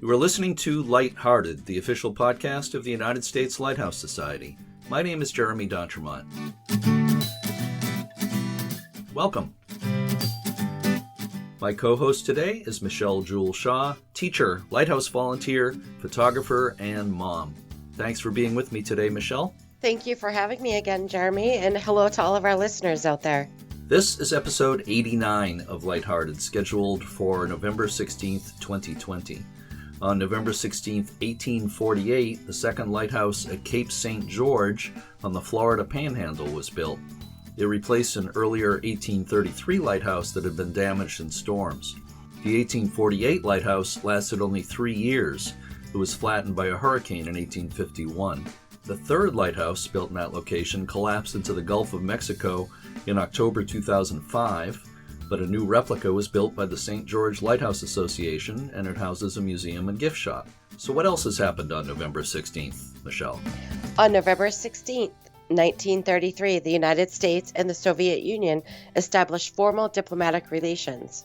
You are listening to Lighthearted, the official podcast of the United States Lighthouse Society. My name is Jeremy D'Entremont. Welcome. My co-host today is Michelle Jewel Shaw, teacher, lighthouse volunteer, photographer, and mom. Thanks for being with me today, Michelle. Thank you for having me again, Jeremy, and hello to all of our listeners out there. This is episode 89 of Lighthearted, scheduled for November 16th, 2020. On November 16, 1848, the second lighthouse at Cape St. George on the Florida Panhandle was built. It replaced an earlier 1833 lighthouse that had been damaged in storms. The 1848 lighthouse lasted only 3 years. It was flattened by a hurricane in 1851. The third lighthouse built in that location collapsed into the Gulf of Mexico in October 2005. But a new replica was built by the St. George Lighthouse Association, and it houses a museum and gift shop. So what else has happened on November 16th, Michelle? On November 16th, 1933, the United States and the Soviet Union established formal diplomatic relations.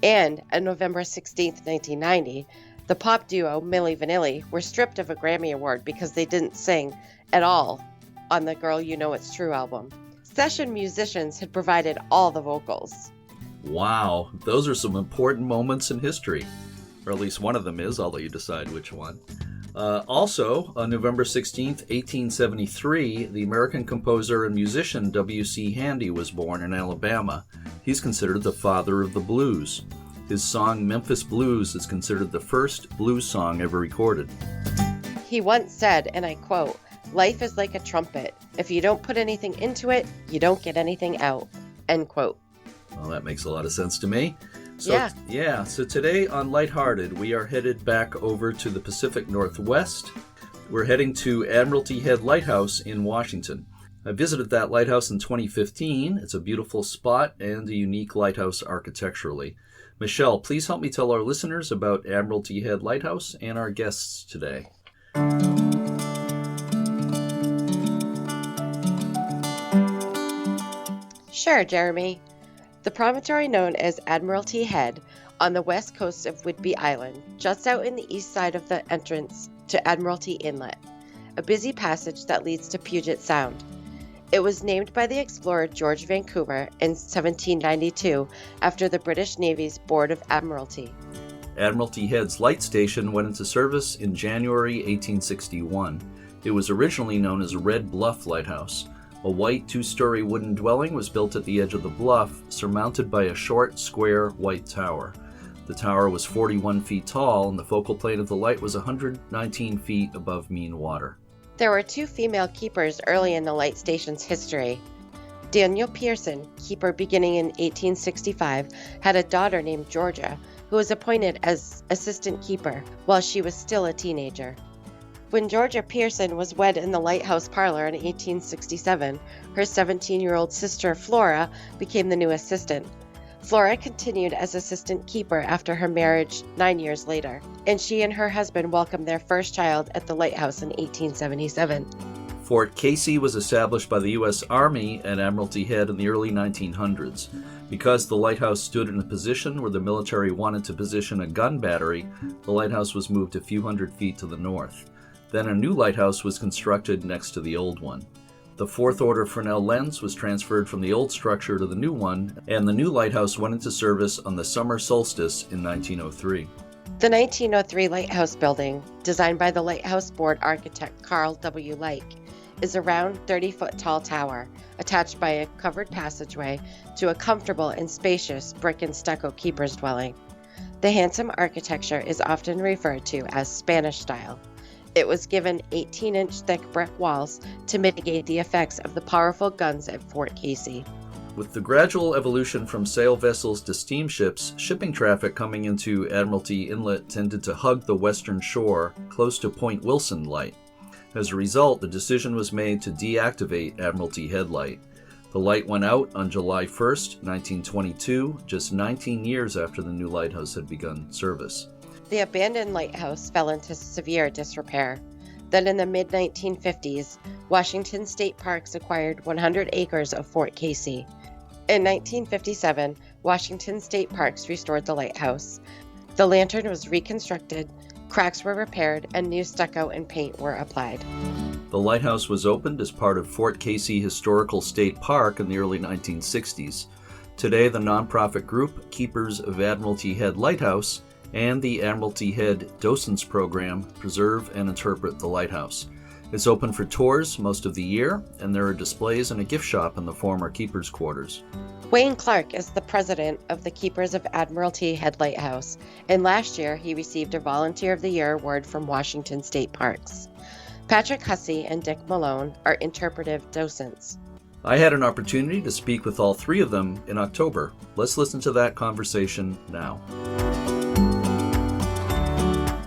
And on November 16th, 1990, the pop duo Milli Vanilli were stripped of a Grammy Award because they didn't sing at all on the Girl You Know It's True album. Session musicians had provided all the vocals. Wow, those are some important moments in history. Or at least one of them is, I'll let you decide which one. Also, on November 16th, 1873, the American composer and musician W.C. Handy was born in Alabama. He's considered the father of the blues. His song Memphis Blues is considered the first blues song ever recorded. He once said, and I quote, "Life is like a trumpet. If you don't put anything into it, you don't get anything out." End quote. Well, that makes a lot of sense to me. Yeah, so today on Lighthearted, we are headed back over to the Pacific Northwest. We're heading to Admiralty Head Lighthouse in Washington. I visited that lighthouse in 2015. It's a beautiful spot and a unique lighthouse architecturally. Michelle, please help me tell our listeners about Admiralty Head Lighthouse and our guests today. Sure, Jeremy. The promontory known as Admiralty Head on the west coast of Whidbey Island, juts out in the east side of the entrance to Admiralty Inlet, a busy passage that leads to Puget Sound. It was named by the explorer George Vancouver in 1792 after the British Navy's Board of Admiralty. Admiralty Head's light station went into service in January 1861. It was originally known as Red Bluff Lighthouse. A white two-story wooden dwelling was built at the edge of the bluff, surmounted by a short, square, white tower. The tower was 41 feet tall, and the focal plane of the light was 119 feet above mean water. There were 2 female keepers early in the light station's history. Daniel Pearson, keeper beginning in 1865, had a daughter named Georgia, who was appointed as assistant keeper while she was still a teenager. When Georgia Pearson was wed in the lighthouse parlor in 1867, her 17-year-old sister Flora became the new assistant. Flora continued as assistant keeper after her marriage 9 years later, and she and her husband welcomed their first child at the lighthouse in 1877. Fort Casey was established by the U.S. Army at Admiralty Head in the early 1900s. Because the lighthouse stood in a position where the military wanted to position a gun battery, the lighthouse was moved a few hundred feet to the north. Then a new lighthouse was constructed next to the old one. The fourth order Fresnel lens was transferred from the old structure to the new one, and the new lighthouse went into service on the summer solstice in 1903. The 1903 lighthouse building, designed by the Lighthouse Board architect Carl W. Like, is a round 30-foot tall tower attached by a covered passageway to a comfortable and spacious brick and stucco keeper's dwelling. The handsome architecture is often referred to as Spanish style. It was given 18-inch thick brick walls to mitigate the effects of the powerful guns at Fort Casey. With the gradual evolution from sail vessels to steamships, shipping traffic coming into Admiralty Inlet tended to hug the western shore close to Point Wilson Light. As a result, the decision was made to deactivate Admiralty Head Light. The light went out on July 1st, 1922, just 19 years after the new lighthouse had begun service. The abandoned lighthouse fell into severe disrepair. Then in the mid-1950s, Washington State Parks acquired 100 acres of Fort Casey. In 1957, Washington State Parks restored the lighthouse. The lantern was reconstructed, Cracks were repaired and new stucco and paint were applied. The lighthouse was opened as part of Fort Casey Historical State Park in the early 1960s. Today, the nonprofit group Keepers of Admiralty Head Lighthouse and the Admiralty Head Docents Program preserve and interpret the lighthouse. It's open for tours most of the year, and there are displays and a gift shop in the former Keepers' quarters. Wayne Clark is the president of the Keepers of Admiralty Head Lighthouse, and last year he received a Volunteer of the Year award from Washington State Parks. Patrick Hussey and Dick Malone are interpretive docents. I had an opportunity to speak with all three of them in October. Let's listen to that conversation now.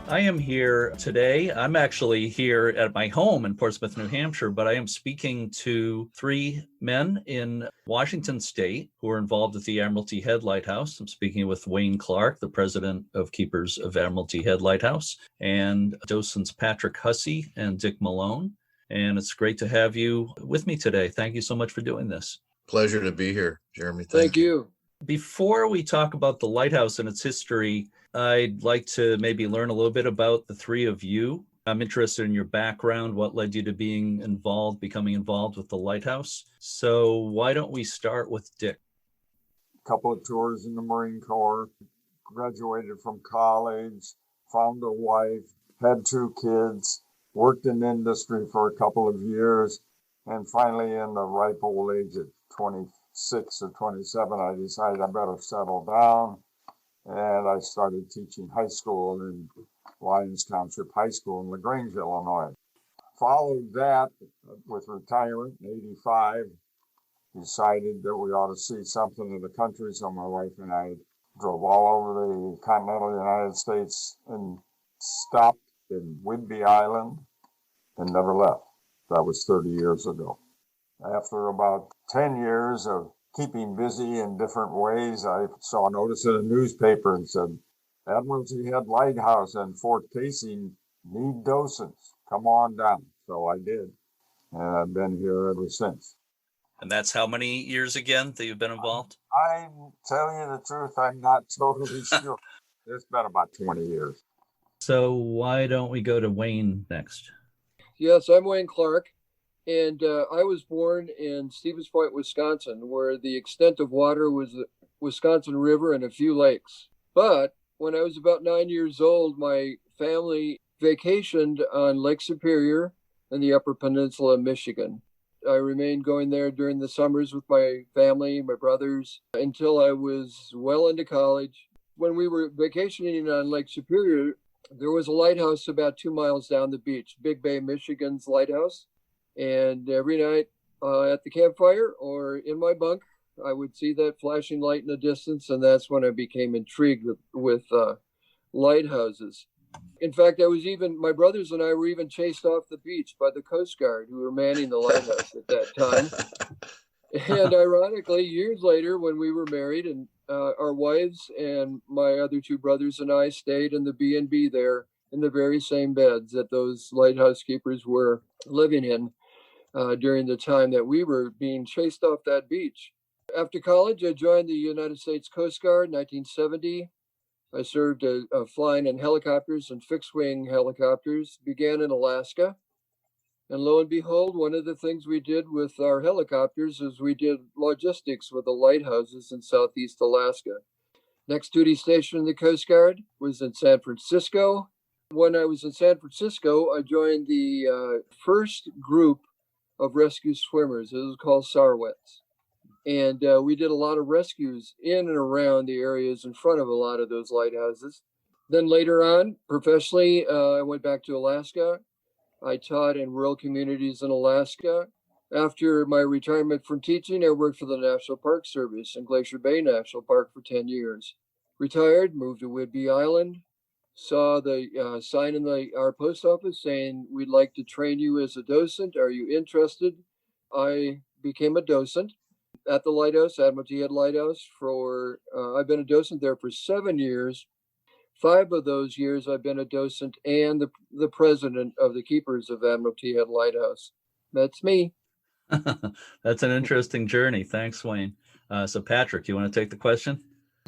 I am here today. I'm actually here at my home in Portsmouth, New Hampshire, but I am speaking to three men in Washington State who are involved with the Admiralty Head Lighthouse. I'm speaking with Wayne Clark, the president of Keepers of Admiralty Head Lighthouse, and docents Patrick Hussey and Dick Malone. And it's great to have you with me today. Thank you so much for doing this. Pleasure to be here, Jeremy. Thank you. Before we talk about the lighthouse and its history, I'd like to maybe learn a little bit about the three of you. I'm interested in your background, what led you to becoming involved with the lighthouse. So why don't we start with Dick? A couple of tours in the Marine Corps, graduated from college, found a wife, had two kids, worked in industry for a couple of years, and finally in the ripe old age of 26 or 27, I decided I better settle down. And I started teaching high school in Lyons Township High School in LaGrange, Illinois. Followed that with retirement in 85, decided that we ought to see something of the country. So my wife and I drove all over the continental United States and stopped in Whidbey Island and never left. That was 30 years ago. After about 10 years of keeping busy in different ways, I saw a notice in a newspaper and said, Admiralty Head Lighthouse and Fort Casey need docents. Come on down. So I did. And I've been here ever since. And that's how many years again that you've been involved? I tell you the truth, I'm not totally sure. It's been about 20 years. So why don't we go to Wayne next? Yes, I'm Wayne Clark. And I was born in Stevens Point, Wisconsin, where the extent of water was the Wisconsin River and a few lakes. But when I was about 9 years old, my family vacationed on Lake Superior in the Upper Peninsula of Michigan. I remained going there during the summers with my family, my brothers, until I was well into college. When we were vacationing on Lake Superior, there was a lighthouse about 2 miles down the beach, Big Bay, Michigan's lighthouse. And every night at the campfire or in my bunk, I would see that flashing light in the distance, and that's when I became intrigued with lighthouses. In fact, my brothers and I were even chased off the beach by the Coast Guard who were manning the lighthouse at that time. And ironically, years later, when we were married, and our wives and my other two brothers and I stayed in the B&B there in the very same beds that those lighthouse keepers were living in during the time that we were being chased off that beach. After college, I joined the United States Coast Guard in 1970. I served flying in helicopters and fixed-wing helicopters, began in Alaska. And lo and behold, one of the things we did with our helicopters is we did logistics with the lighthouses in Southeast Alaska. Next duty station in the Coast Guard was in San Francisco. When I was in San Francisco, I joined the first group of rescue swimmers. It was called Sarwets. And we did a lot of rescues in and around the areas in front of a lot of those lighthouses. Then later on, professionally, I went back to Alaska. I taught in rural communities in Alaska. After my retirement from teaching, I worked for the National Park Service in Glacier Bay National Park for 10 years. Retired, moved to Whidbey Island, saw the sign in our post office saying, we'd like to train you as a docent. Are you interested? I became a docent at the Lighthouse, Admiralty Head Lighthouse. I've been a docent there for 7 years. 5 of those years I've been a docent and the president of the Keepers of Admiralty Head Lighthouse. That's me. That's an interesting journey. Thanks, Wayne. So Patrick, you want to take the question?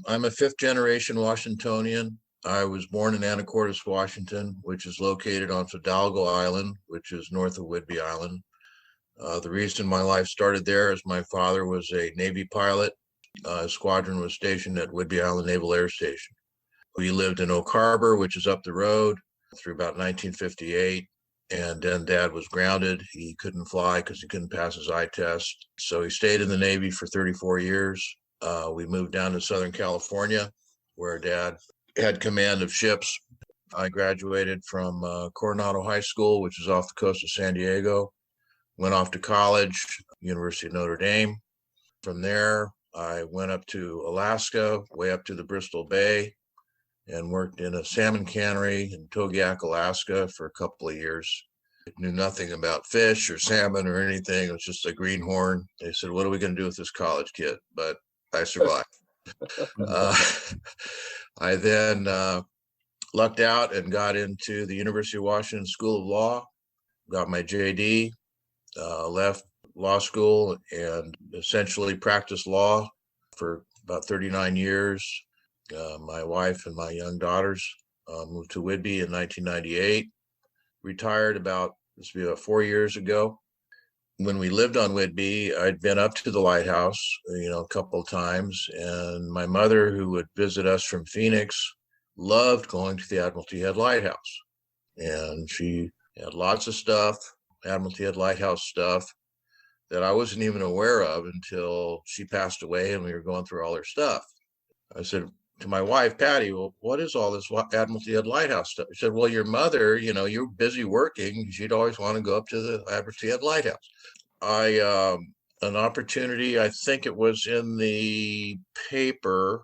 I'm a 5th generation Washingtonian. I was born in Anacortes, Washington, which is located on Fidalgo Island, which is north of Whidbey Island. The reason my life started there is my father was a Navy pilot. His squadron was stationed at Whidbey Island Naval Air Station. We lived in Oak Harbor, which is up the road, through about 1958. And then Dad was grounded. He couldn't fly because he couldn't pass his eye test. So he stayed in the Navy for 34 years. We moved down to Southern California, where Dad had command of ships. I graduated from Coronado High School, which is off the coast of San Diego. Went off to college, University of Notre Dame. From there, I went up to Alaska, way up to the Bristol Bay, and worked in a salmon cannery in Togiak, Alaska for a couple of years. I knew nothing about fish or salmon or anything. It was just a greenhorn. They said, "What are we going to do with this college kid?" But I survived. I then lucked out and got into the University of Washington School of Law, got my JD, left law school and essentially practiced law for about 39 years. My wife and my young daughters moved to Whidbey in 1998, retired about 4 years ago. When we lived on Whidbey, I'd been up to the Lighthouse, a couple of times. And my mother, who would visit us from Phoenix, loved going to the Admiralty Head Lighthouse. And she had lots of stuff, Admiralty Head Lighthouse stuff, that I wasn't even aware of until she passed away and we were going through all her stuff. I said to my wife, Patty, "Well, what is all this Admiralty Head Lighthouse stuff?" She said, "Well, your mother, you're busy working. She'd always want to go up to the Admiralty Head Lighthouse." An opportunity, I think it was in the paper,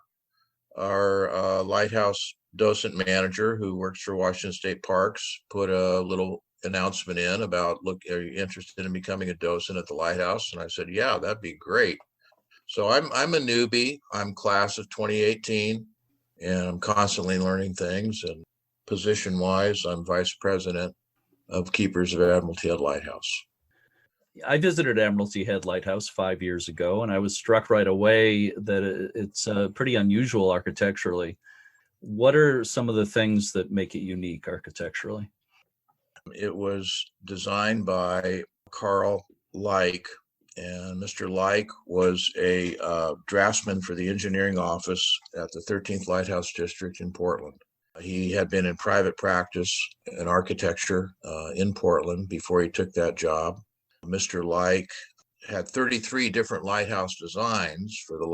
our lighthouse docent manager who works for Washington State Parks put a little announcement in about, "Look, are you interested in becoming a docent at the Lighthouse?" And I said, "Yeah, that'd be great." So I'm a newbie. I'm class of 2018, and I'm constantly learning things. And position-wise, I'm vice president of Keepers of Admiralty Head Lighthouse. I visited Admiralty Head Lighthouse 5 years ago, and I was struck right away that it's pretty unusual architecturally. What are some of the things that make it unique architecturally? It was designed by Carl Like, and Mr. Like was a draftsman for the engineering office at the 13th Lighthouse District in Portland. He had been in private practice in architecture in Portland before he took that job. Mr. Like had 33 different lighthouse designs for the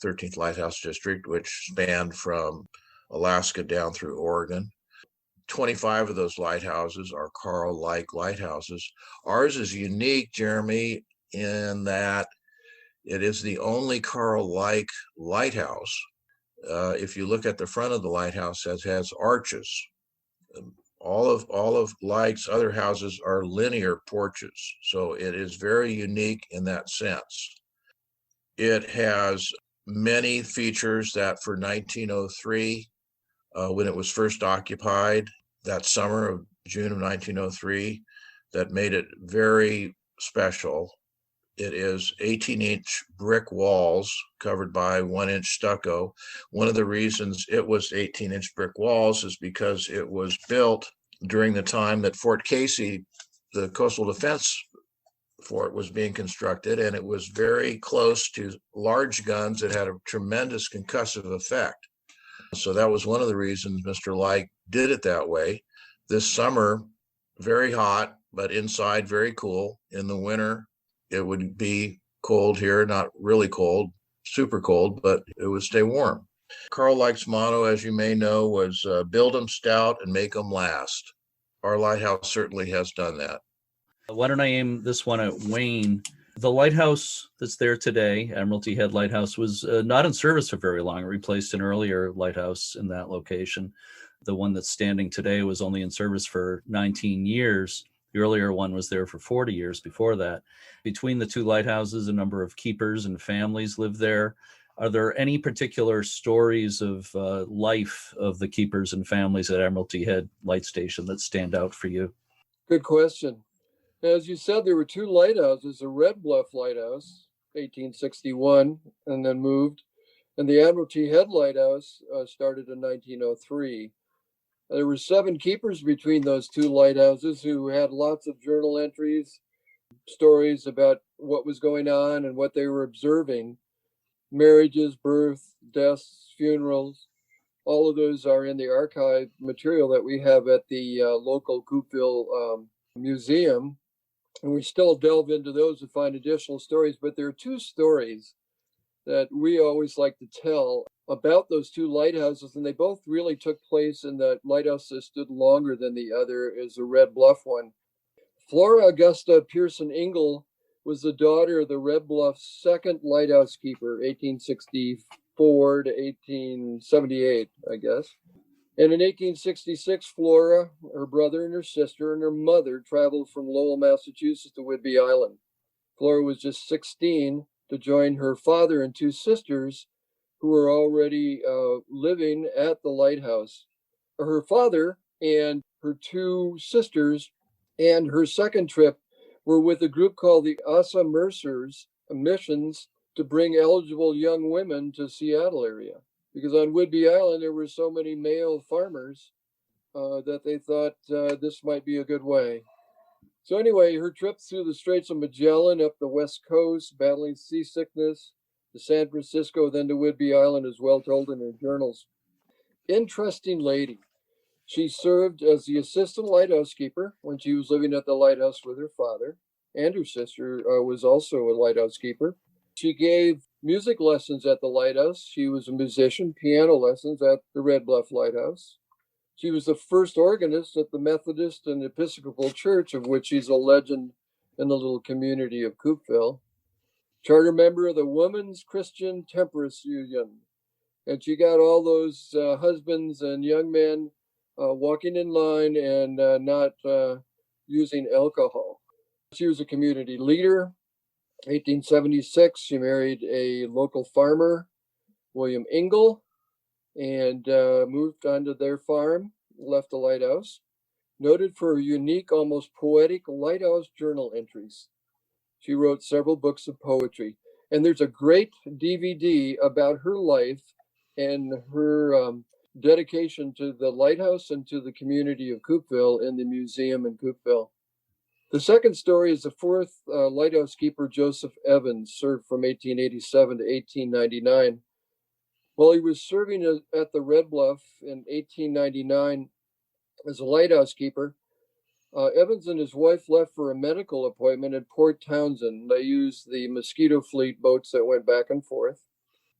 13th Lighthouse District, which spanned from Alaska down through Oregon. 25 of those lighthouses are Carl Like lighthouses. Ours is unique, Jeremy, in that it is the only Carl Like lighthouse. If you look at the front of the lighthouse, it has arches. All of Like's other houses are linear porches, so it is very unique in that sense. It has many features that for 1903, when it was first occupied, that summer of June of 1903, that made it very special. It is 18-inch brick walls covered by 1-inch stucco. One of the reasons it was 18-inch brick walls is because it was built during the time that Fort Casey, the coastal defense fort, was being constructed, and it was very close to large guns that had a tremendous concussive effect. So that was one of the reasons Mr. Like did it that way. This summer, very hot, but inside very cool. In the winter, it would be cold here, not really cold, super cold, but it would stay warm. Carl Like's motto, as you may know, was build them stout and make them last. Our lighthouse certainly has done that. Why don't I aim this one at Wayne? The lighthouse that's there today, Admiralty Head Lighthouse, was not in service for very long. It replaced an earlier lighthouse in that location. The one that's standing today was only in service for 19 years. The earlier one was there for 40 years before that. Between the two lighthouses, a number of keepers and families live there. Are there any particular stories of life of the keepers and families at Admiralty Head Light Station that stand out for you? Good question. As you said, there were two lighthouses, a Red Bluff Lighthouse, 1861, and then moved. And the Admiralty Head Lighthouse started in 1903. There were 7 keepers between those 2 lighthouses who had lots of journal entries, stories about what was going on and what they were observing. Marriages, births, deaths, funerals, all of those are in the archive material that we have at the local Coupeville museum. And we still delve into those to find additional stories. But there are 2 stories that we always like to tell about those 2 lighthouses. And they both really took place in the lighthouse that stood longer than the other, is the Red Bluff one. Flora Augusta Pearson Ingle was the daughter of the Red Bluff's 2nd lighthouse keeper, 1864 to 1878, I guess. And in 1866, Flora, her brother and her sister and her mother traveled from Lowell, Massachusetts to Whidbey Island. Flora was just 16 to join her father and 2 sisters who were already living at the lighthouse. Her father and her 2 sisters and her second trip were with a group called the Asa Mercers Missions to bring eligible young women to Seattle area. Because on Whidbey Island, there were so many male farmers that they thought this might be a good way. So anyway, her trip through the Straits of Magellan up the west coast, battling seasickness, to San Francisco, then to Whidbey Island, is well told in her journals. Interesting lady. She served as the assistant lighthouse keeper when she was living at the lighthouse with her father, and her sister was also a lighthouse keeper. She gave music lessons at the lighthouse. She was a musician, piano lessons at the Red Bluff Lighthouse. She was the first organist at the Methodist and Episcopal Church, of which she's a legend in the little community of Coupeville. Charter member of the Women's Christian Temperance Union. And she got all those husbands and young men walking in line and not using alcohol. She was a community leader. 1876, she married a local farmer, William Ingle, and moved onto their farm, left the lighthouse. Noted for her unique, almost poetic lighthouse journal entries. She wrote several books of poetry. And there's a great DVD about her life and her dedication to the lighthouse and to the community of Coupeville in the museum in Coupeville. The second story is the 4th lighthouse keeper, Joseph Evans, served from 1887 to 1899. While he was serving at the Red Bluff in 1899 as a lighthouse keeper, Evans and his wife left for a medical appointment at Port Townsend. They used the Mosquito Fleet boats that went back and forth.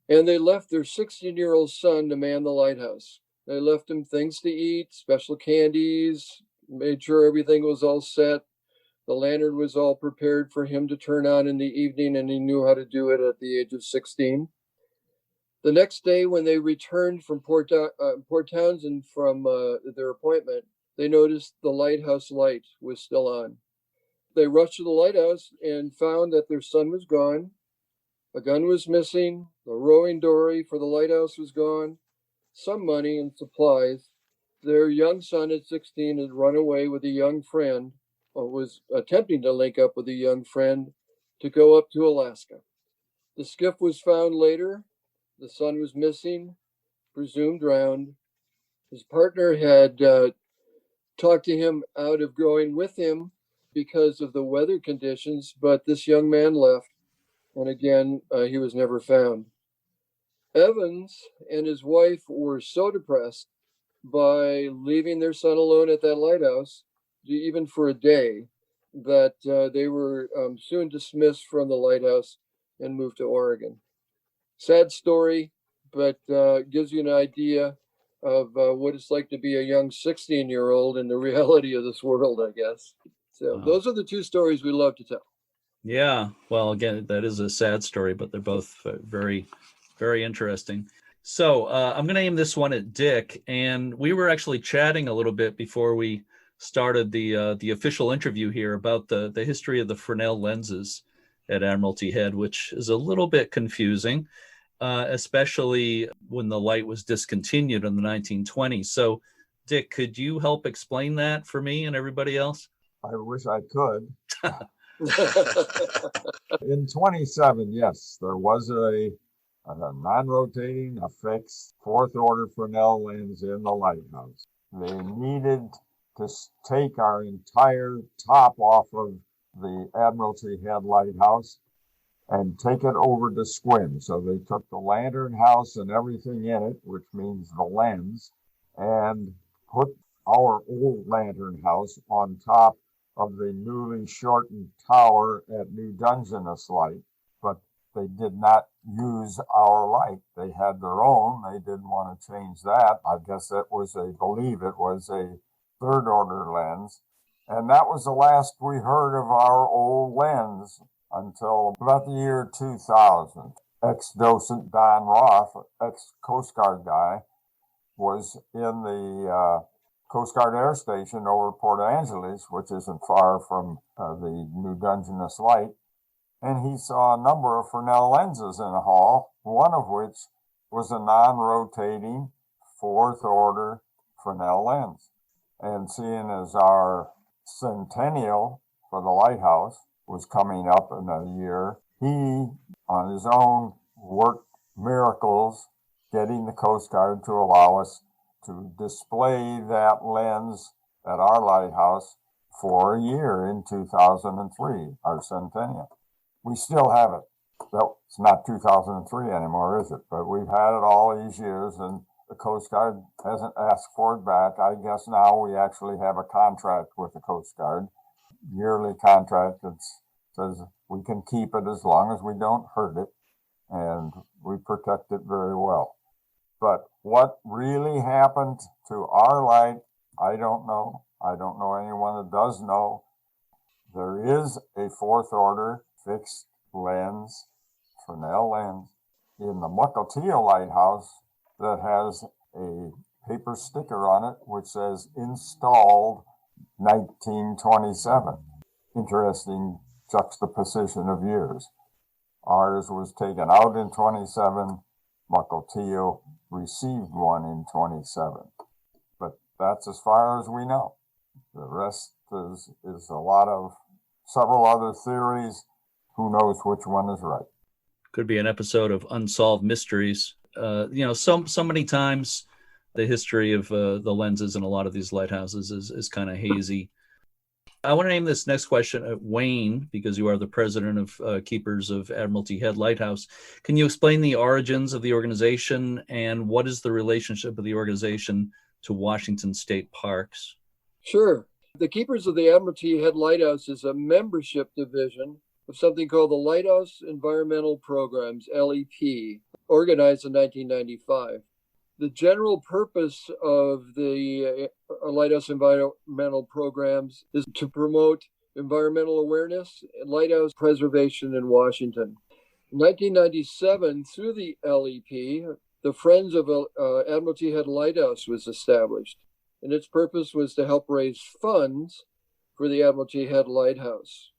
And they left their 16-year-old son to man the lighthouse. They left him things to eat, special candies, made sure everything was all set. The lantern was all prepared for him to turn on in the evening, and he knew how to do it at the age of 16. The next day, when they returned from Port Townsend from their appointment, they noticed the lighthouse light was still on. They rushed to the lighthouse and found that their son was gone. A gun was missing. The rowing dory for the lighthouse was gone. Some money and supplies. Their young son at 16 had run away with a young friend, or was attempting to link up with a young friend to go up to Alaska. The skiff was found later. The son was missing, presumed drowned. His partner had talked to him out of going with him because of the weather conditions, but this young man left, and again, he was never found. Evans and his wife were so depressed by leaving their son alone at that lighthouse, even for a day, that they were soon dismissed from the lighthouse and moved to Oregon. Sad story, but gives you an idea of what it's like to be a young 16-year-old in the reality of this world, I guess. So Those are the 2 stories we love to tell. Yeah, well, again, that is a sad story, but they're both very, very interesting. So I'm going to aim this one at Dick, and we were actually chatting a little bit before we started the official interview here about the history of the Fresnel lenses at Admiralty Head, which is a little bit confusing, especially when the light was discontinued in the 1920s. So, Dick, could you help explain that for me and everybody else? I wish I could. In 27, yes, there was a a non-rotating, a fixed fourth order Fresnel lens in the lighthouse. They needed to take our entire top off of the Admiralty Head Lighthouse and take it over to Squim. So they took the lantern house and everything in it, which means the lens, and put our old lantern house on top of the newly shortened tower at New Dungeness Light. But they did not use our light. They had their own. They didn't want to change that. I guess it was believe it was a third order lens. And that was the last we heard of our old lens until about the year 2000. Ex-docent Don Roth, ex-Coast Guard guy, was in the Coast Guard Air Station over Port Angeles, which isn't far from the New Dungeness Light, and he saw a number of Fresnel lenses in a hall, one of which was a non-rotating fourth order Fresnel lens. And seeing as our centennial for the lighthouse was coming up in a year, he, on his own, worked miracles getting the Coast Guard to allow us to display that lens at our lighthouse for a year in 2003, our centennial. We still have it. Well, it's not 2003 anymore, is it? But we've had it all these years, and the Coast Guard hasn't asked for it back. I guess now we actually have a contract with the Coast Guard, yearly contract that says we can keep it as long as we don't hurt it, and we protect it very well. But what really happened to our light, I don't know. I don't know anyone that does know. There is a fourth order fixed lens, Fresnel lens, in the Mukilteo Lighthouse that has a paper sticker on it which says installed 1927. Interesting juxtaposition of years. Ours was taken out in 27. Mukilteo received one in 27. But that's as far as we know. The rest is a lot of several other theories. Who knows which one is right? Could be an episode of Unsolved Mysteries. So many times the history of the lenses in a lot of these lighthouses is kind of hazy. I want to name this next question Wayne, because you are the president of Keepers of Admiralty Head Lighthouse. Can you explain the origins of the organization and what is the relationship of the organization to Washington State Parks? Sure. The Keepers of the Admiralty Head Lighthouse is a membership division of something called the Lighthouse Environmental Programs, LEP, organized in 1995. The general purpose of the Lighthouse Environmental Programs is to promote environmental awareness and lighthouse preservation in Washington. In 1997, through the LEP, the Friends of Admiralty Head Lighthouse was established, and its purpose was to help raise funds for the Admiralty Head Lighthouse.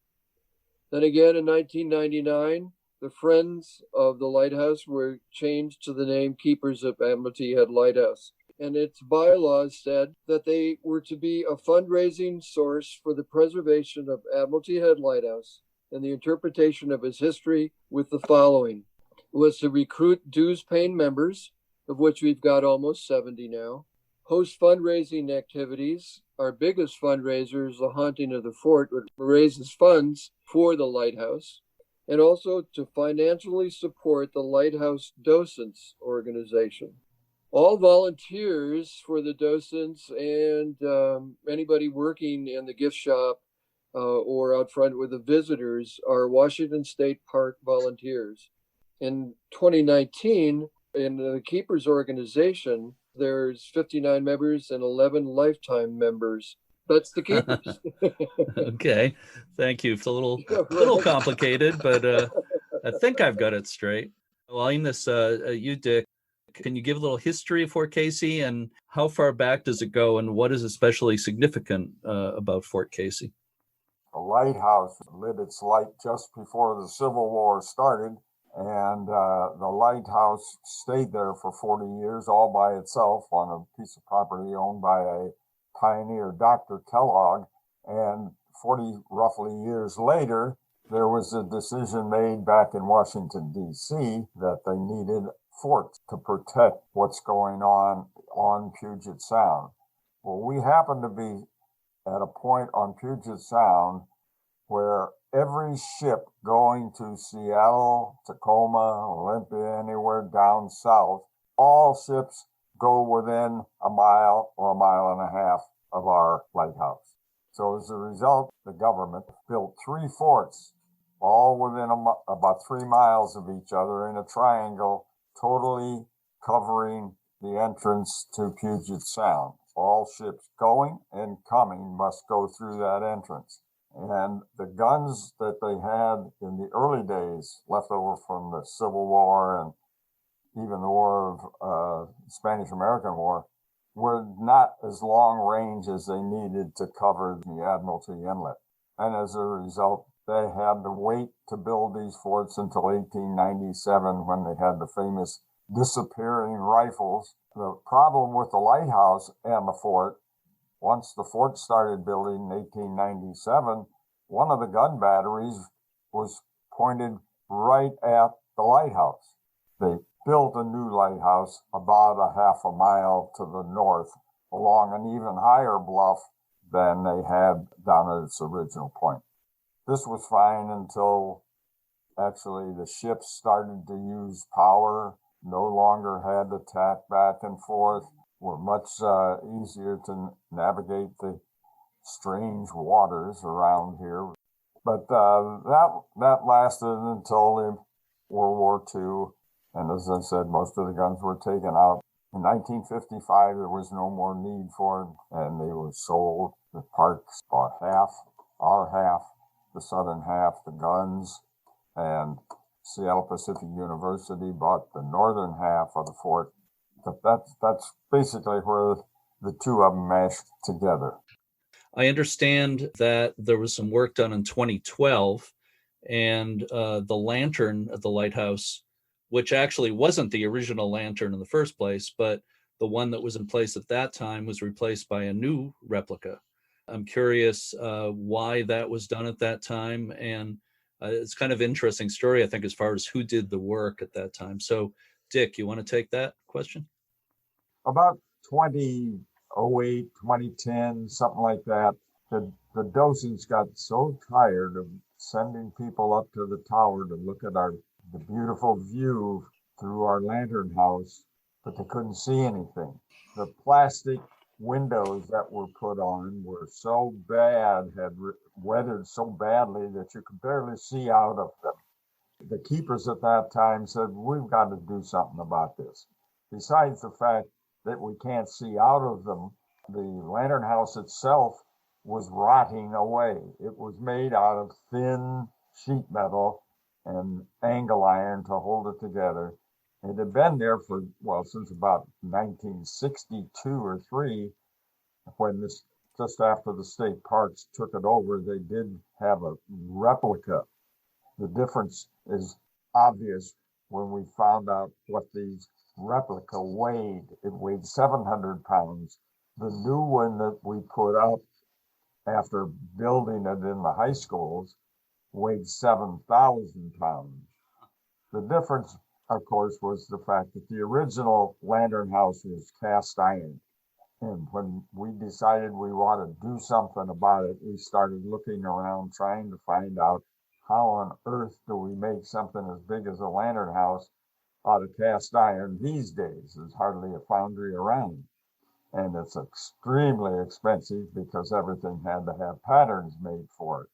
Then again, in 1999, the Friends of the Lighthouse were changed to the name Keepers of Admiralty Head Lighthouse. And its bylaws said that they were to be a fundraising source for the preservation of Admiralty Head Lighthouse and the interpretation of its history with the following. It was to recruit dues-paying members, of which we've got almost 70 now, host fundraising activities. Our biggest fundraiser is the Haunting of the Fort, which raises funds for the lighthouse, and also to financially support the Lighthouse Docents organization. All volunteers for the docents and anybody working in the gift shop or out front with the visitors are Washington State Park volunteers. In 2019, in the Keepers organization, there's 59 members and 11 lifetime members. That's the Keepers. Okay, thank you. It's a little complicated, but I think I've got it straight. Well, I'll aim this you, Dick. Can you give a little history of Fort Casey and how far back does it go and what is especially significant about Fort Casey? The lighthouse lit its light just before the Civil War started, and the lighthouse stayed there for 40 years all by itself on a piece of property owned by a pioneer, Dr. Kellogg. And 40 roughly years later, there was a decision made back in Washington, D.C. that they needed forts to protect what's going on Puget Sound. Well, we happen to be at a point on Puget Sound where every ship going to Seattle, Tacoma, Olympia, anywhere down south, all ships go within a mile or a mile and a half of our lighthouse. So as a result, the government built 3 forts, all within about 3 miles of each other in a triangle, totally covering the entrance to Puget Sound. All ships going and coming must go through that entrance. And the guns that they had in the early days, left over from the Civil War and even the War of Spanish-American War, were not as long range as they needed to cover the Admiralty Inlet. And as a result, they had to wait to build these forts until 1897 when they had the famous disappearing rifles. The problem with the lighthouse and the fort, once the fort started building in 1897, one of the gun batteries was pointed right at the lighthouse. They built a new lighthouse about a half a mile to the north along an even higher bluff than they had down at its original point. This was fine until actually the ships started to use power, no longer had to tack back and forth, were much easier to navigate the strange waters around here. But that lasted until World War II. And as I said, most of the guns were taken out. In 1955, there was no more need for it, and they were sold. The parks bought half, our half, the southern half, the guns, and Seattle Pacific University bought the northern half of the fort. But that's basically where the two of them mashed together. I understand that there was some work done in 2012, and the lantern at the lighthouse, which actually wasn't the original lantern in the first place, but the one that was in place at that time was replaced by a new replica. I'm curious why that was done at that time, and it's kind of an interesting story, I think, as far as who did the work at that time. So, Dick, you want to take that question? About 2008, 2010, something like that, the docents got so tired of sending people up to the tower to look at the beautiful view through our lantern house, but they couldn't see anything. The plastic windows that were put on were so bad, had weathered so badly that you could barely see out of them. The keepers at that time said, we've got to do something about this. Besides the fact that we can't see out of them, the lantern house itself was rotting away. It was made out of thin sheet metal and angle iron to hold it together. It had been there for, since about 1962 or 3, when just after the state parks took it over, they did have a replica. The difference is obvious when we found out what the replica weighed. It weighed 700 pounds. The new one that we put up after building it in the high schools weighed 7,000 pounds. The difference, of course, was the fact that the original lantern house was cast iron. And when we decided we wanted to do something about it, we started looking around trying to find out how on earth do we make something as big as a lantern house out of cast iron these days. There's hardly a foundry around. And it's extremely expensive because everything had to have patterns made for it.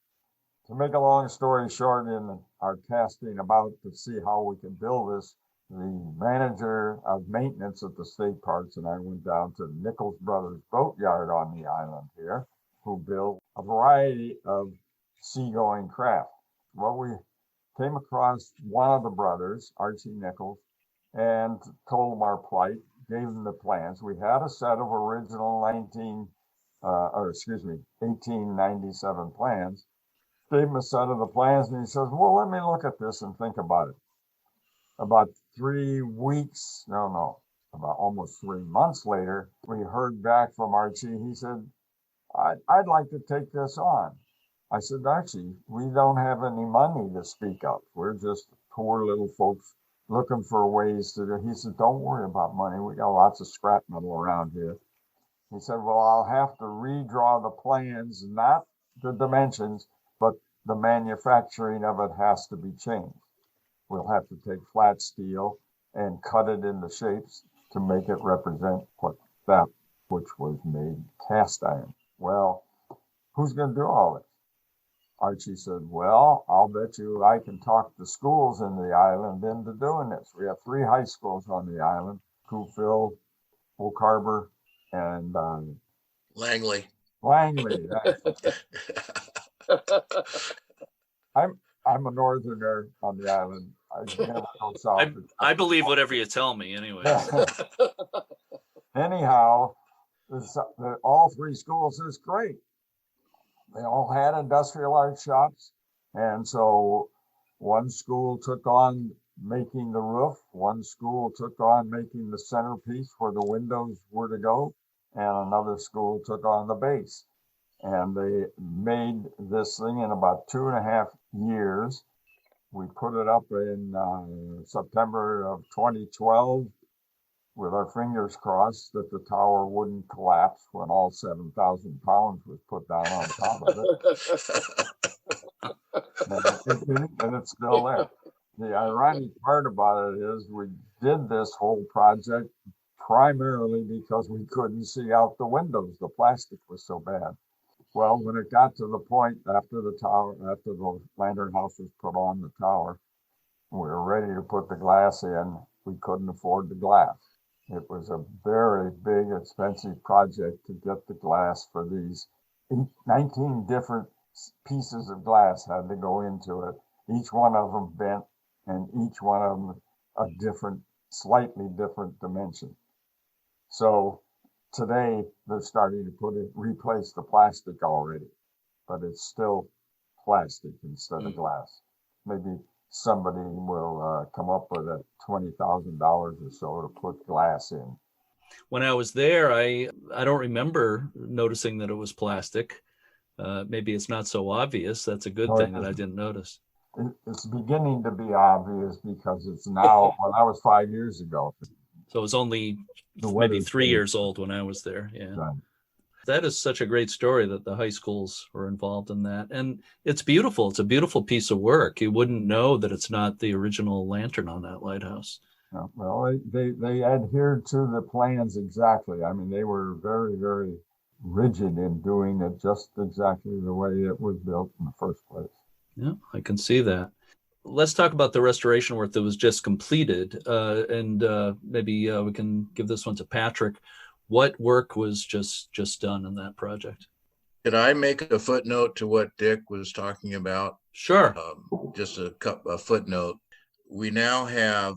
To make a long story short, in our casting about to see how we could build this, the manager of maintenance at the state parks and I went down to Nichols Brothers Boatyard on the island here, who built a variety of seagoing craft. Well, we came across one of the brothers, Archie Nichols, and told him our plight, gave him the plans. We had a set of original 1897 plans. Gave him a set of the plans, and he says, well, let me look at this and think about it. About 3 weeks, about almost 3 months later, we heard back from Archie. He said, I'd like to take this on. I said, Archie, we don't have any money to speak of. We're just poor little folks looking for ways to do. He said, don't worry about money. We got lots of scrap metal around here. He said, well, I'll have to redraw the plans, not the dimensions, but the manufacturing of it has to be changed. We'll have to take flat steel and cut it into shapes to make it represent that which was made cast iron. Well, who's going to do all this? Archie said, well, I'll bet you I can talk the schools in the island into doing this. We have 3 high schools on the island, Coopville, Oak Harbor, and Langley. Langley. I'm a northerner on the island. I never go south. I believe whatever you tell me anyway. Anyhow, all 3 schools is great. They all had industrial art shops. And so one school took on making the roof. One school took on making the centerpiece where the windows were to go. And another school took on the base. And they made this thing in about 2.5 years. We put it up in September of 2012 with our fingers crossed that the tower wouldn't collapse when all 7,000 pounds was put down on top of it. And it's still there. The ironic part about it is we did this whole project primarily because we couldn't see out the windows. The plastic was so bad. Well, when it got to the point after the lantern house was put on the tower, we were ready to put the glass in. We couldn't afford the glass. It was a very big, expensive project to get the glass for these 19 different pieces of glass had to go into it. Each one of them bent and each one of them a different, slightly different dimension. So today they're starting to replace the plastic already, but it's still plastic instead of glass. Maybe somebody will come up with $20,000 or so to put glass in. When I was there, I don't remember noticing that it was plastic. Maybe it's not so obvious. That's a good thing that I didn't notice. It's beginning to be obvious because it's now, when I was 5 years ago. So it was only maybe 3 years old when I was there. Yeah. Right. That is such a great story that the high schools were involved in that. And it's beautiful. It's a beautiful piece of work. You wouldn't know that it's not the original lantern on that lighthouse. Well, they adhered to the plans exactly. I mean, they were very, very rigid in doing it just exactly the way it was built in the first place. Yeah, I can see that. Let's talk about the restoration work that was just completed. And maybe we can give this one to Patrick. What work was just done in that project? Could I make a footnote to what Dick was talking about? Sure. Just a footnote. We now have,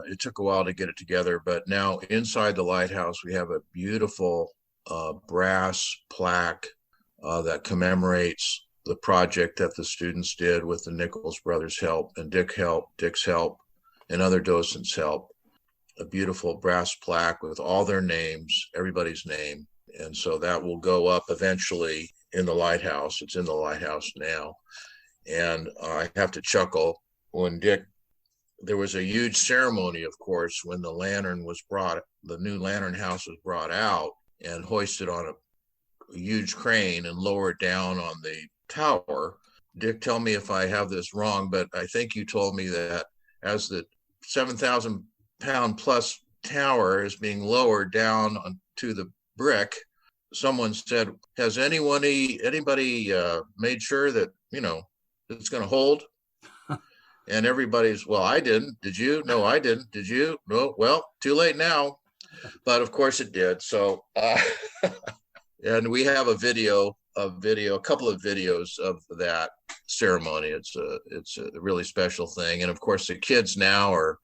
it took a while to get it together, but now inside the lighthouse, we have a beautiful brass plaque that commemorates the project that the students did with the Nichols brothers' help and Dick's help, and other docents' help. A beautiful brass plaque with all their names, everybody's name. And so that will go up eventually in the lighthouse. It's in the lighthouse now. And I have to chuckle when there was a huge ceremony, of course, when the new lantern house was brought out and hoisted on a huge crane and lowered down on the tower. Dick, tell me if I have this wrong, but I think you told me that as the 7,000 pound plus tower is being lowered down onto the brick, someone said, has anybody made sure that, it's going to hold? And everybody's, well, I didn't. Did you? No, I didn't. Did you? No. Well, too late now. But of course it did. So, and we have a couple of videos of that ceremony. It's a really special thing. And of course the kids now are,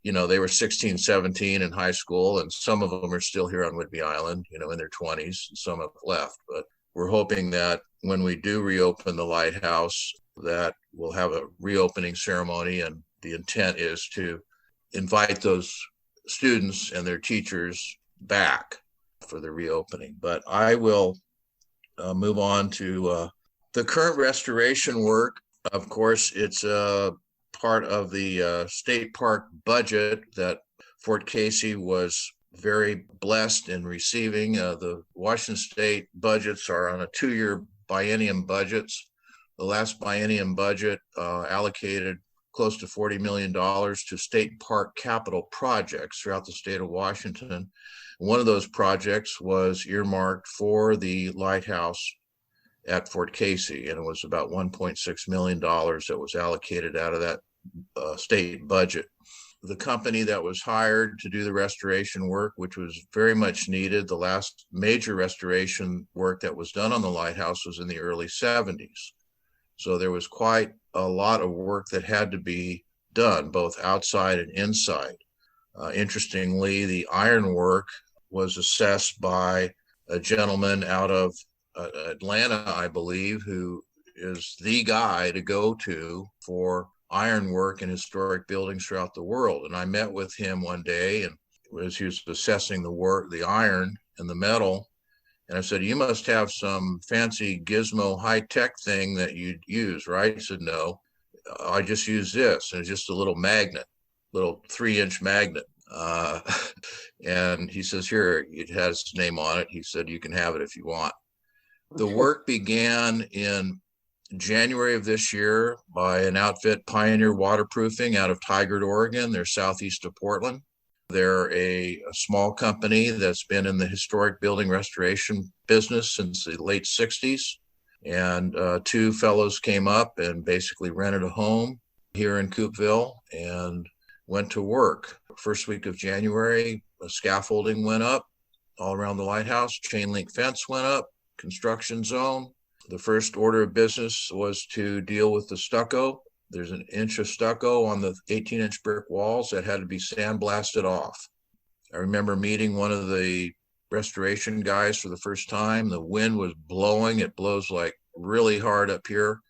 they were 16, 17 in high school, and some of them are still here on Whidbey Island, in their 20s, and some have left. But we're hoping that when we do reopen the lighthouse, that we'll have a reopening ceremony, and the intent is to invite those students and their teachers back for the reopening. But I will move on to The current restoration work, of course, it's a part of the state park budget that Fort Casey was very blessed in receiving. The Washington state budgets are on a 2-year biennium budgets. The last biennium budget allocated close to $40 million to state park capital projects throughout the state of Washington. One of those projects was earmarked for the lighthouse at Fort Casey, and it was about $1.6 million that was allocated out of that state budget. The company that was hired to do the restoration work, which was very much needed, the last major restoration work that was done on the lighthouse was in the early 70s. So there was quite a lot of work that had to be done, both outside and inside. Interestingly, the ironwork was assessed by a gentleman out of Atlanta, I believe, who is the guy to go to for ironwork in historic buildings throughout the world. And I met with him one day, and as he was assessing the work, the iron and the metal, and I said, "You must have some fancy gizmo high-tech thing that you'd use, right?" He said, "No, I just use this." And it's just a little magnet, little 3-inch magnet. And he says, "Here, it has his name on it." He said, "You can have it if you want." The work began in January of this year by an outfit, Pioneer Waterproofing, out of Tigard, Oregon. They're southeast of Portland. They're a small company that's been in the historic building restoration business since the late 60s. And 2 fellows came up and basically rented a home here in Coupeville and went to work. First week of January, scaffolding went up all around the lighthouse, chain link fence went up, construction zone. The first order of business was to deal with the stucco. There's an inch of stucco on the 18-inch brick walls that had to be sandblasted off. I remember meeting one of the restoration guys for the first time. The wind was blowing. It blows like really hard up here.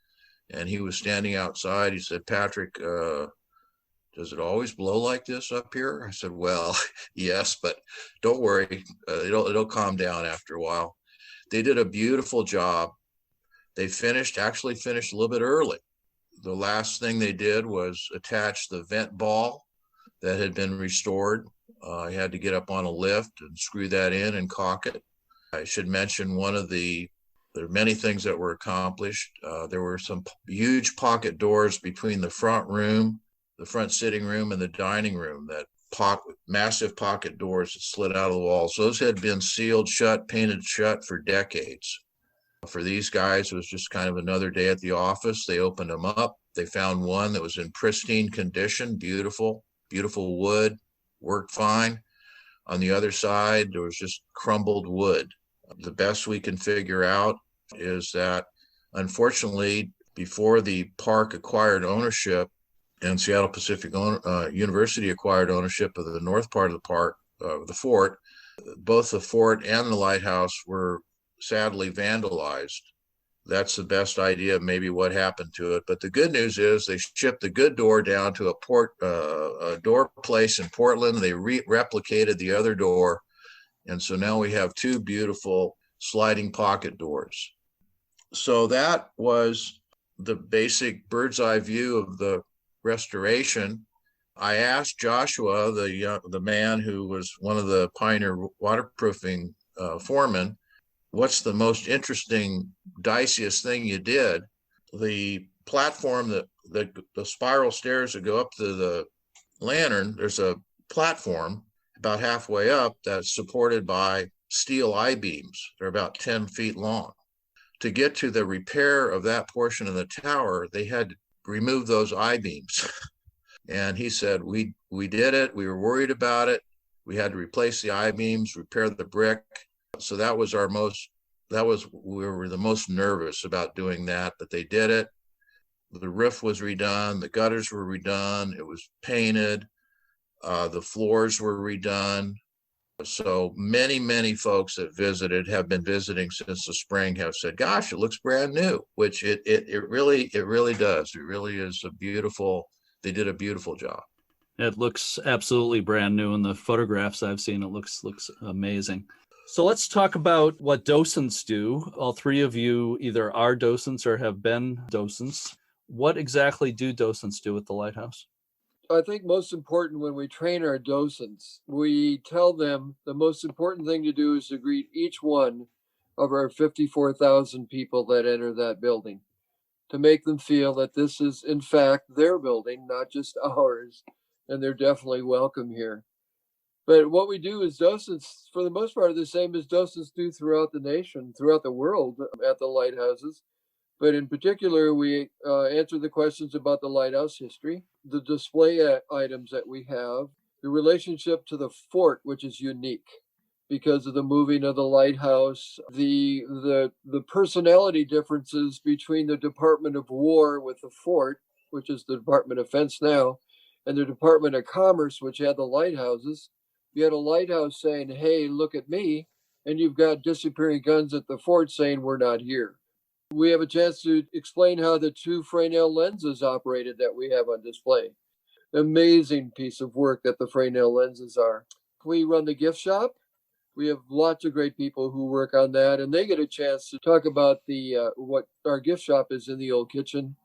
And he was standing outside. He said, "Patrick, does it always blow like this up here?" I said, "Well, yes, but don't worry. It'll calm down after a while." They did a beautiful job. They actually finished a little bit early. The last thing they did was attach the vent ball that had been restored. I had to get up on a lift and screw that in and caulk it. I should mention there are many things that were accomplished. There were some huge pocket doors between the front sitting room and the dining room, massive pocket doors that slid out of the walls. Those had been sealed shut, painted shut for decades. For these guys, it was just kind of another day at the office. They opened them up. They found one that was in pristine condition, beautiful wood, worked fine. On the other side, there was just crumbled wood. The best we can figure out is that, unfortunately, before the park acquired ownership and Seattle Pacific University acquired ownership of the north part of the park, the fort, both the fort and the lighthouse were sadly vandalized. That's the best idea of maybe what happened to it. But the good news is they shipped the good door down to a door place in Portland. They replicated the other door. And so now we have 2 beautiful sliding pocket doors. So that was the basic bird's eye view of the restoration. I asked Joshua, the man who was one of the Pioneer Waterproofing foremen, what's the most interesting, diciest thing you did? The platform, the spiral stairs that go up to the lantern, there's a platform about halfway up that's supported by steel I-beams. They're about 10 feet long. To get to the repair of that portion of the tower, they had to remove those I-beams. And he said, we did it. We were worried about it. We had to replace the I-beams, repair the brick. So we were the most nervous about doing that, but they did it. The roof was redone. The gutters were redone. It was painted. The floors were redone. So many folks that have been visiting since the spring have said, "Gosh, it looks brand new," which it really does. It really is they did a beautiful job. It looks absolutely brand new in the photographs I've seen. It looks amazing. So let's talk about what docents do. All three of you either are docents or have been docents. What exactly do docents do at the Lighthouse? I think most important when we train our docents, we tell them the most important thing to do is to greet each one of our 54,000 people that enter that building, to make them feel that this is, in fact, their building, not just ours, and they're definitely welcome here. But what we do as docents, for the most part, are the same as docents do throughout the nation, throughout the world at the lighthouses. But in particular, we answer the questions about the lighthouse history, the display items that we have, the relationship to the fort, which is unique because of the moving of the lighthouse, the personality differences between the Department of War with the fort, which is the Department of Defense now, and the Department of Commerce, which had the lighthouses. You had a lighthouse saying, "Hey, look at me," and you've got disappearing guns at the fort saying, "We're not here." We have a chance to explain how the two Fresnel lenses operated that we have on display. Amazing piece of work that the Fresnel lenses are. We run the gift shop. We have lots of great people who work on that, and they get a chance to talk about the what our gift shop is in the old kitchen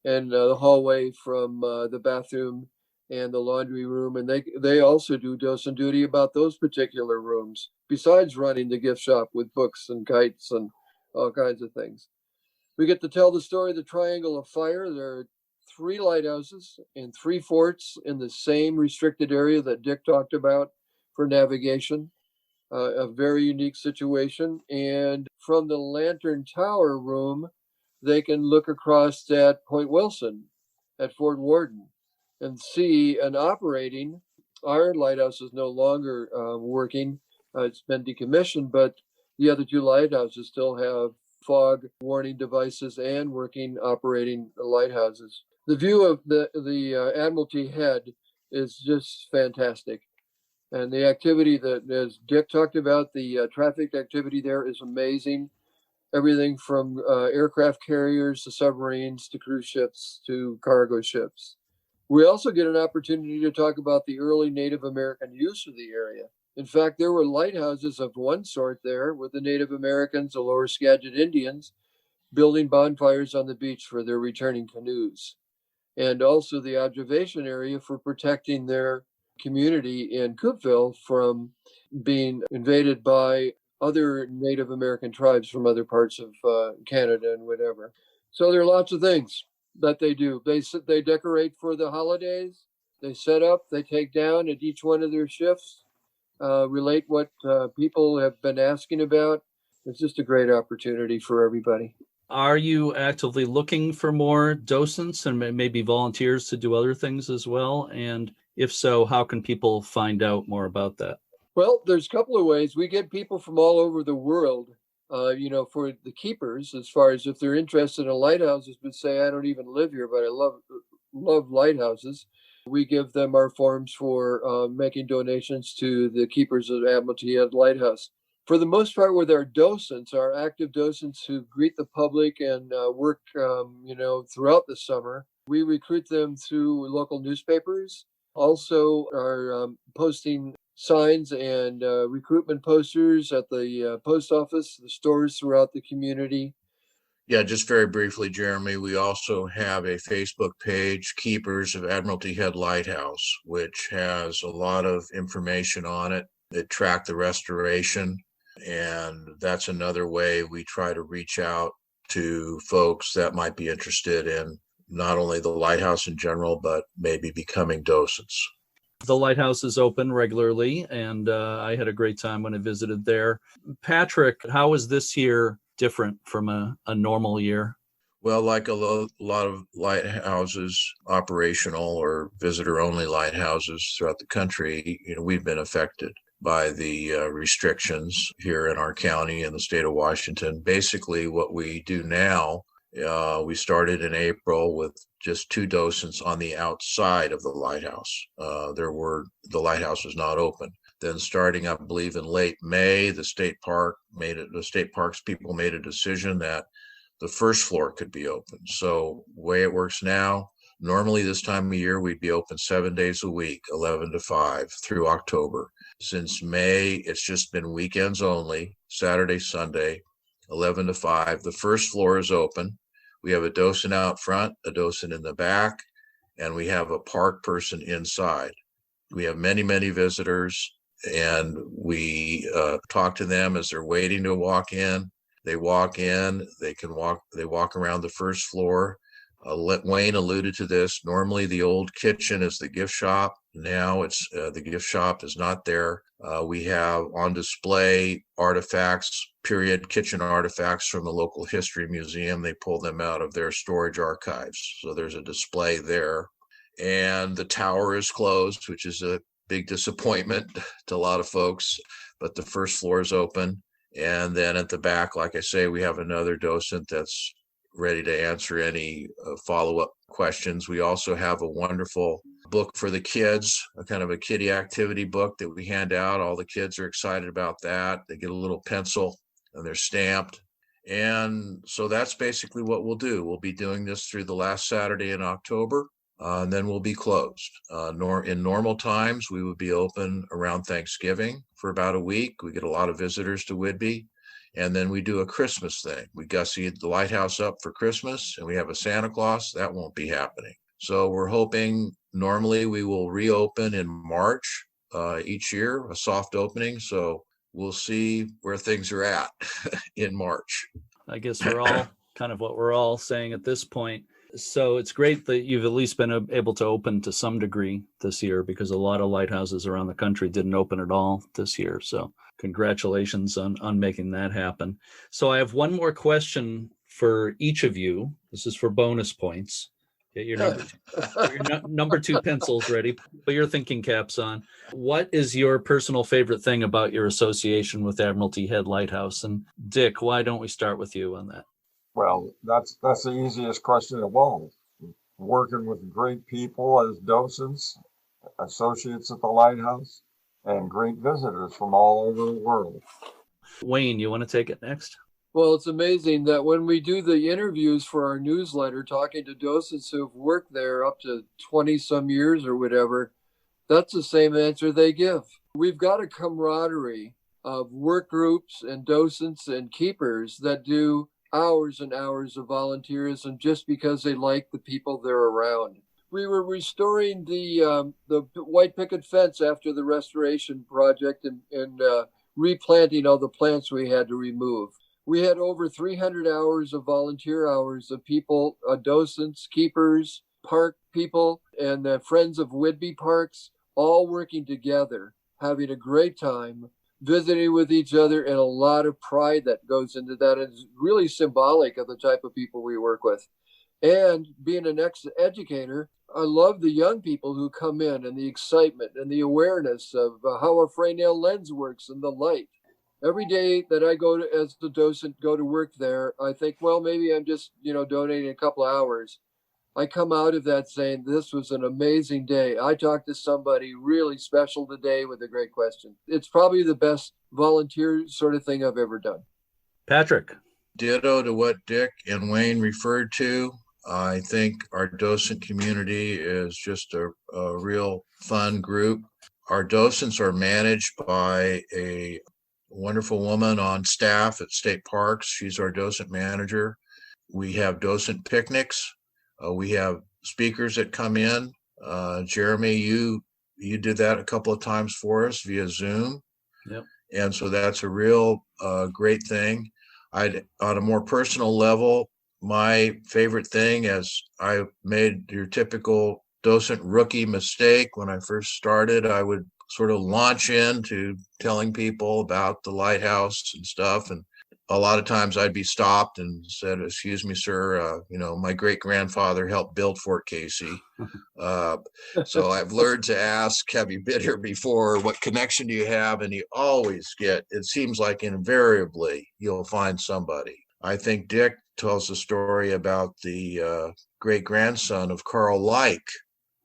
and the hallway from the bathroom and the laundry room, and they also do docent duty about those particular rooms, besides running the gift shop with books and kites and all kinds of things. We get to tell the story of the Triangle of Fire. There are 3 lighthouses and 3 forts in the same restricted area that Dick talked about for navigation. A very unique situation. And from the Lantern Tower room, they can look across at Point Wilson at Fort Worden and see an operating. Our lighthouse is no longer working. It's been decommissioned, but the other 2 lighthouses still have fog warning devices and working operating lighthouses. The view of the Admiralty Head is just fantastic. And the activity that, as Dick talked about, the traffic activity there is amazing. Everything from aircraft carriers to submarines to cruise ships to cargo ships. We also get an opportunity to talk about the early Native American use of the area. In fact, there were lighthouses of one sort there with the Native Americans, the Lower Skagit Indians, building bonfires on the beach for their returning canoes, and also the observation area for protecting their community in Coupeville from being invaded by other Native American tribes from other parts of Canada and whatever. So there are lots of things that they do. They decorate for the holidays. They set up, they take down at each one of their shifts, relate what people have been asking about. It's just a great opportunity for everybody. Are you actively looking for more docents and maybe volunteers to do other things as well? And if so, how can people find out more about that? Well, there's a couple of ways. We get people from all over the world, for the keepers, as far as if they're interested in lighthouses, but say, I don't even live here, but I love lighthouses. We give them our forms for making donations to the keepers of Admiralty Head Lighthouse. For the most part, with our docents, our active docents who greet the public and work, throughout the summer, we recruit them through local newspapers. Also, are posting signs and recruitment posters at the post office, the stores throughout the community. Yeah, just very briefly, Jeremy, we also have a Facebook page, Keepers of Admiralty Head Lighthouse, which has a lot of information on it. It tracked the restoration, and that's another way we try to reach out to folks that might be interested in not only the lighthouse in general, but maybe becoming docents. The lighthouse is open regularly, and I had a great time when I visited there. Patrick, how is this year different from a normal year? Well, like a lot of lighthouses, operational or visitor-only lighthouses throughout the country, we've been affected by the restrictions here in our county and the state of Washington. Basically, what we do now, we started in April with just 2 docents on the outside of the lighthouse. The lighthouse was not open. Then starting, I believe, in late May, the state parks people made a decision that the first floor could be open. So the way it works now, Normally this time of year, we'd be open 7 days a week, 11 to 5 through October. Since May, it's just been weekends only, Saturday, Sunday, 11 to 5. The first floor is open. We have a docent out front, a docent in the back, and we have a park person inside. We have many, many visitors, and we talk to them as they're waiting to walk in. They walk in, they walk around the first floor. Wayne alluded to this. Normally the old kitchen is the gift shop. Now it's the gift shop is not there. We have on display artifacts, period kitchen artifacts from the local history museum. They pull them out of their storage archives. So there's a display there. And the tower is closed, which is a big disappointment to a lot of folks, but the first floor is open. And then at the back, like I say, we have another docent that's ready to answer any follow-up questions. We also have a wonderful book for the kids, a kind of a kiddie activity book that we hand out. All the kids are excited about that. They get a little pencil and they're stamped. And so that's basically what we'll do. We'll be doing this through the last Saturday in October, and then we'll be closed. In normal times, we would be open around Thanksgiving for about a week. We get a lot of visitors to Whidbey. And then we do a Christmas thing. We gussy the lighthouse up for Christmas, and we have a Santa Claus. That won't be happening. So we're hoping normally we will reopen in March each year, a soft opening. So we'll see where things are at in March. I guess we're all kind of what we're all saying at this point. So it's great that you've at least been able to open to some degree this year, because a lot of lighthouses around the country didn't open at all this year. So congratulations on making that happen. So I have one more question for each of you. This is for bonus points. Get your number two pencils ready. Put your thinking caps on. What is your personal favorite thing about your association with Admiralty Head Lighthouse? And Dick, why don't we start with you on that? Well, that's the easiest question of all. Working with great people as docents, associates at the Lighthouse, and great visitors from all over the world. Wayne, you want to take it next? Well, it's amazing that when we do the interviews for our newsletter, talking to docents who've worked there up to 20 some years or whatever, that's the same answer they give. We've got a camaraderie of work groups and docents and keepers that do hours and hours of volunteerism just because they like the people they're around. We were restoring the white picket fence after the restoration project and replanting all the plants we had to remove. We had over 300 hours of volunteer hours of people, docents, keepers, park people, and friends of Whidbey Parks, all working together, having a great time, visiting with each other, and a lot of pride that goes into that. It's really symbolic of the type of people we work with. And being an ex-educator, I love the young people who come in and the excitement and the awareness of how a Fresnel lens works and the light. Every day that I go to, as the docent, go to work there, I think, well, maybe I'm just, donating a couple of hours. I come out of that saying, this was an amazing day. I talked to somebody really special today with a great question. It's probably the best volunteer sort of thing I've ever done. Patrick. Ditto to what Dick and Wayne referred to. I think our docent community is just a real fun group. Our docents are managed by a wonderful woman on staff at State Parks. She's our docent manager. We have docent picnics. We have speakers that come in. Jeremy, you did that a couple of times for us via Zoom. Yep. And so that's a real great thing. On a more personal level, my favorite thing is I made your typical docent rookie mistake. When I first started, I would sort of launch into telling people about the lighthouse and stuff. And a lot of times I'd be stopped and said, excuse me, sir, my great grandfather helped build Fort Casey. So I've learned to ask, have you been here before? What connection do you have? And you always get, it seems like invariably you'll find somebody. I think Dick tells a story about the great grandson of Carl Like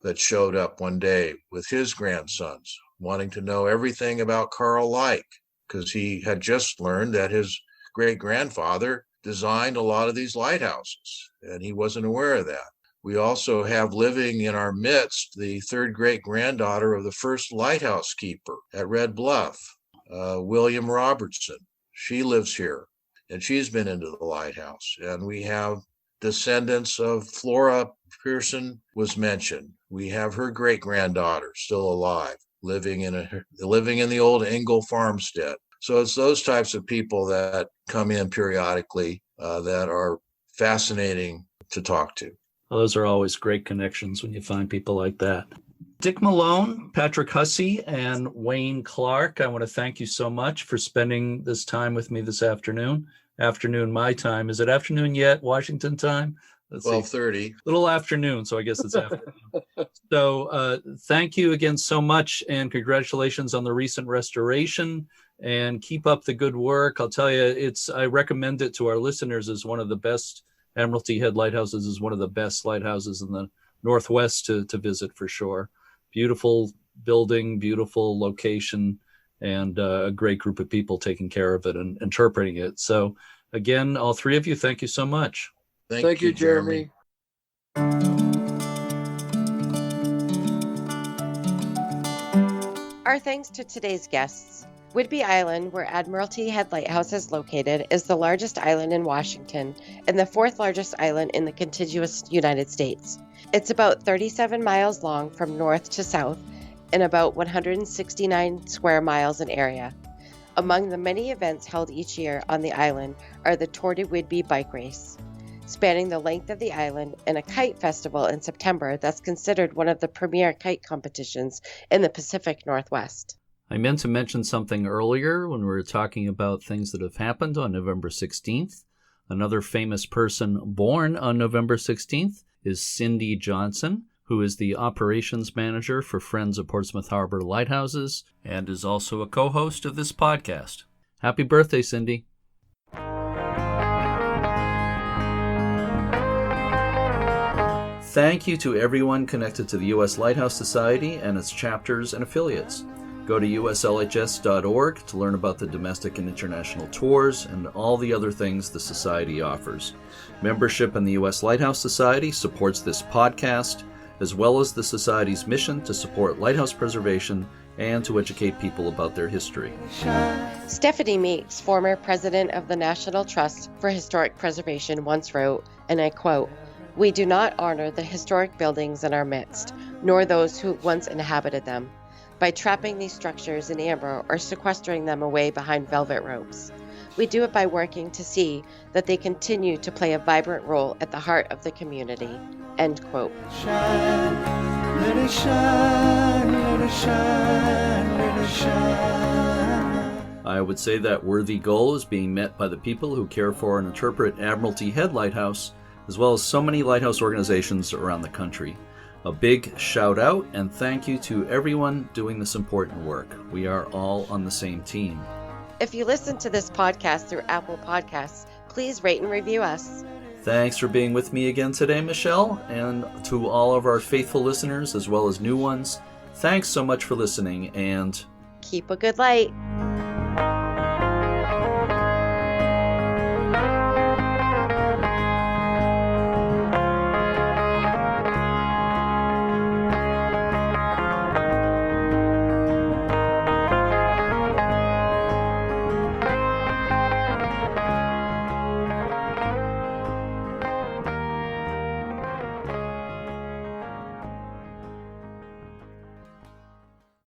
that showed up one day with his grandsons, wanting to know everything about Carl Like, because he had just learned that his great grandfather designed a lot of these lighthouses, and he wasn't aware of that. We also have living in our midst the third great granddaughter of the first lighthouse keeper at Red Bluff, William Robertson. She lives here, and she's been into the lighthouse. And we have descendants of Flora Pearson was mentioned. We have her great granddaughter still alive, living in the old Engle farmstead. So it's those types of people that come in periodically that are fascinating to talk to. Well, those are always great connections when you find people like that. Dick Malone, Patrick Hussey, and Wayne Clark, I want to thank you so much for spending this time with me this afternoon. Afternoon my time. Is it afternoon yet, Washington time? 12:30. Little afternoon, so I guess it's afternoon. So thank you again so much, and congratulations on the recent restoration, and keep up the good work. I'll tell you, I recommend it to our listeners as one of the best. Admiralty Head Lighthouses is one of the best lighthouses in the Northwest to visit for sure. Beautiful building, beautiful location, and a great group of people taking care of it and interpreting it. So again, all three of you, thank you so much. Thank you, Jeremy. Our thanks to today's guests. Whidbey Island, where Admiralty Head Lighthouse is located, is the largest island in Washington and the fourth largest island in the contiguous United States. It's about 37 miles long from north to south and about 169 square miles in area. Among the many events held each year on the island are the Tour de Whidbey bike race, spanning the length of the island, and a kite festival in September that's considered one of the premier kite competitions in the Pacific Northwest. I meant to mention something earlier when we were talking about things that have happened on November 16th. Another famous person born on November 16th is Cindy Johnson, who is the operations manager for Friends of Portsmouth Harbor Lighthouses and is also a co-host of this podcast. Happy birthday, Cindy. Thank you to everyone connected to the U.S. Lighthouse Society and its chapters and affiliates. Go to uslhs.org to learn about the domestic and international tours and all the other things the Society offers. Membership in the U.S. Lighthouse Society supports this podcast, as well as the Society's mission to support lighthouse preservation and to educate people about their history. Stephanie Meeks, former president of the National Trust for Historic Preservation, once wrote, and I quote, "We do not honor the historic buildings in our midst, nor those who once inhabited them, by trapping these structures in amber or sequestering them away behind velvet ropes. We do it by working to see that they continue to play a vibrant role at the heart of the community." End quote. Shine, let it shine, let it shine, let it shine. I would say that worthy goal is being met by the people who care for and interpret Admiralty Head Lighthouse, as well as so many lighthouse organizations around the country. A big shout out and thank you to everyone doing this important work. We are all on the same team. If you listen to this podcast through Apple Podcasts, please rate and review us. Thanks for being with me again today, Michelle, and to all of our faithful listeners as well as new ones. Thanks so much for listening, and keep a good light.